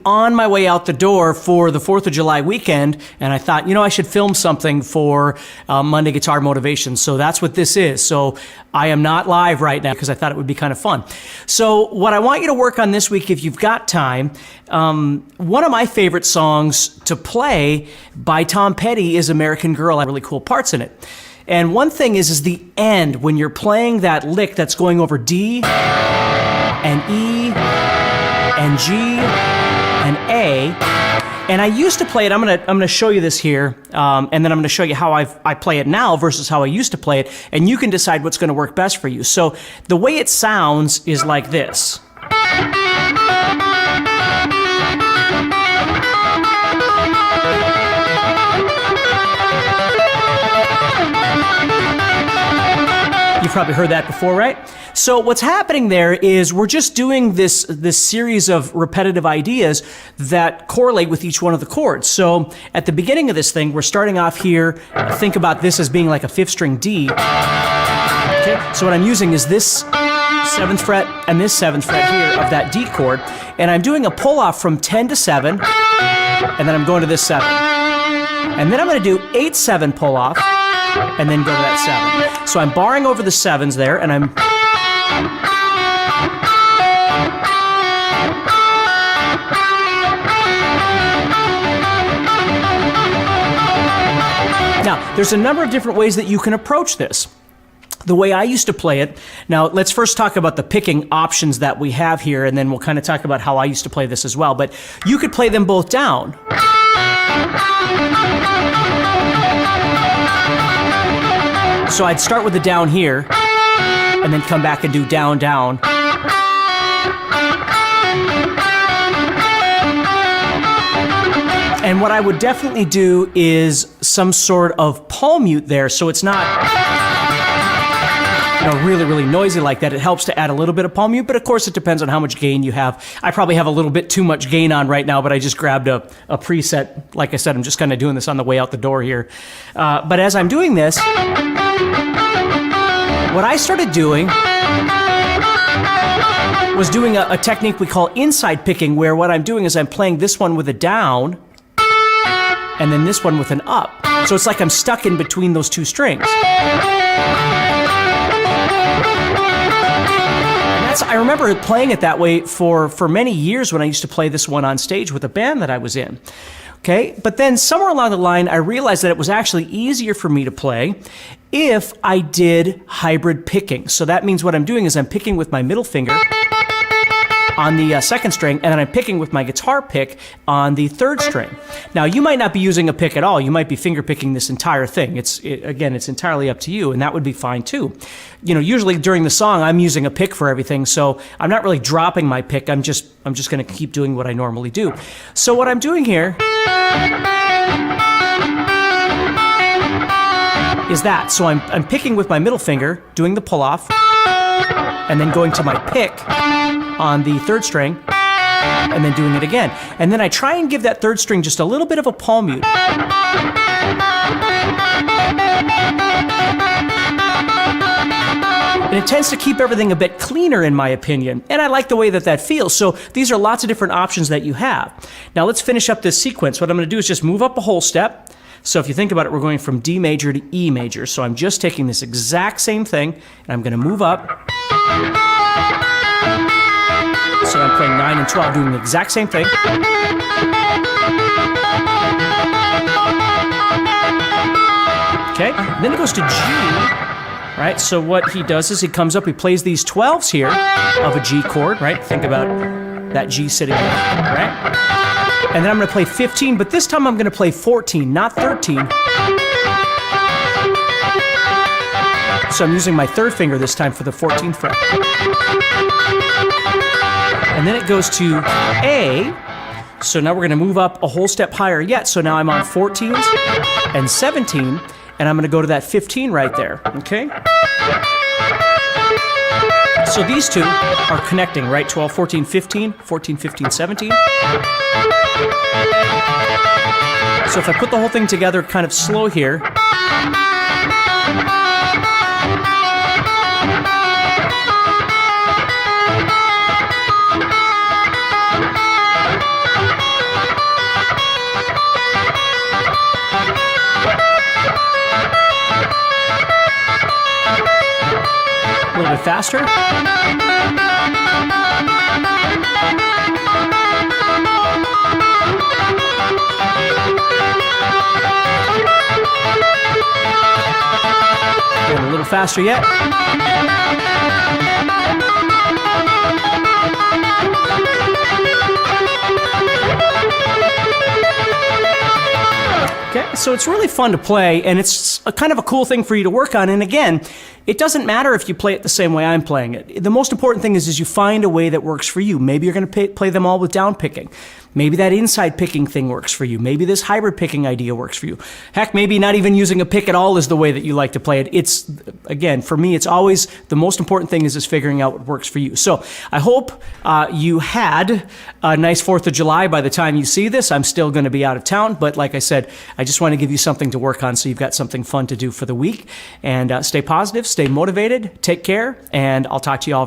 on my way out the door for the 4th of July weekend, and I thought, I should film something for Monday Guitar Motivation. So that's what this is. So I am not live right now because I thought it would be kind of fun. So what I want you to work on this week, if you've got time, one of my favorite songs to play by Tom Petty is American Girl. Really cool parts in it. And one thing is the end, when you're playing that lick that's going over D and E and G and A, and I used to play it. I'm gonna show you this here, and then I'm gonna show you how I play it now versus how I used to play it, and you can decide what's gonna work best for you. So the way it sounds is like this. You've probably heard that before, right? So what's happening there is we're just doing this series of repetitive ideas that correlate with each one of the chords. So at the beginning of this thing, we're starting off here. Think about this as being like a 5th string D. Okay? So what I'm using is this 7th fret and this 7th fret here of that D chord, and I'm doing a pull off from 10 to 7, and then I'm going to this 7. And then I'm going to do 8-7 pull off, and then go to that 7. So I'm barring over the 7s there, and I'm... Now, there's a number of different ways that you can approach this. The way I used to play it, now let's first talk about the picking options that we have here, and then we'll kind of talk about how I used to play this as well. But you could play them both down. So I'd start with the down here, and then come back and do down, down. And what I would definitely do is some sort of palm mute there, so it's not really, really noisy like that. It helps to add a little bit of palm mute, but of course it depends on how much gain you have. I probably have a little bit too much gain on right now, but I just grabbed a preset. Like I said, I'm just kind of doing this on the way out the door here. But as I'm doing this, what I started doing was doing a technique we call inside picking, where what I'm doing is I'm playing this one with a down, and then this one with an up. So it's like I'm stuck in between those two strings. I remember playing it that way for many years when I used to play this one on stage with a band that I was in. Okay, but then somewhere along the line, I realized that it was actually easier for me to play if I did hybrid picking. So that means what I'm doing is I'm picking with my middle finger on the 2nd string, and then I'm picking with my guitar pick on the 3rd string. Now, you might not be using a pick at all. You might be finger picking this entire thing. Again, it's entirely up to you, and that would be fine too. Usually during the song, I'm using a pick for everything, so I'm not really dropping my pick. I'm just going to keep doing what I normally do. So what I'm doing here is that. So I'm picking with my middle finger, doing the pull off, and then going to my pick on the 3rd string, and then doing it again. And then I try and give that 3rd string just a little bit of a palm mute. And it tends to keep everything a bit cleaner, in my opinion. And I like the way that feels. So these are lots of different options that you have. Now let's finish up this sequence. What I'm going to do is just move up a whole step. So if you think about it, we're going from D major to E major. So I'm just taking this exact same thing, and I'm going to move up. So I'm playing 9 and 12, doing the exact same thing. Okay, then it goes to G, right? So what he does is he comes up, he plays these 12s here of a G chord, right? Think about that G sitting there, right? And then I'm going to play 15, but this time I'm going to play 14, not 13. So I'm using my 3rd finger this time for the 14th fret. And then it goes to A. So now we're going to move up a whole step higher yet. So now I'm on 14s and 17, and I'm going to go to that 15 right there, okay? So these two are connecting, right? 12, 14, 15, 14, 15, 17. So if I put the whole thing together kind of slow here, faster. Going a little faster yet. Okay, so it's really fun to play, and it's a kind of a cool thing for you to work on. And again, it doesn't matter if you play it the same way I'm playing it. The most important thing is you find a way that works for you. Maybe you're going to play them all with down picking. Maybe that inside picking thing works for you. Maybe this hybrid picking idea works for you. Heck, maybe not even using a pick at all is the way that you like to play it. It's, again, for me, it's always the most important thing is figuring out what works for you. So I hope you had a nice 4th of July by the time you see this. I'm still going to be out of town, but like I said, I just want to give you something to work on so you've got something fun to do for the week. And stay positive, stay motivated, take care, and I'll talk to you all very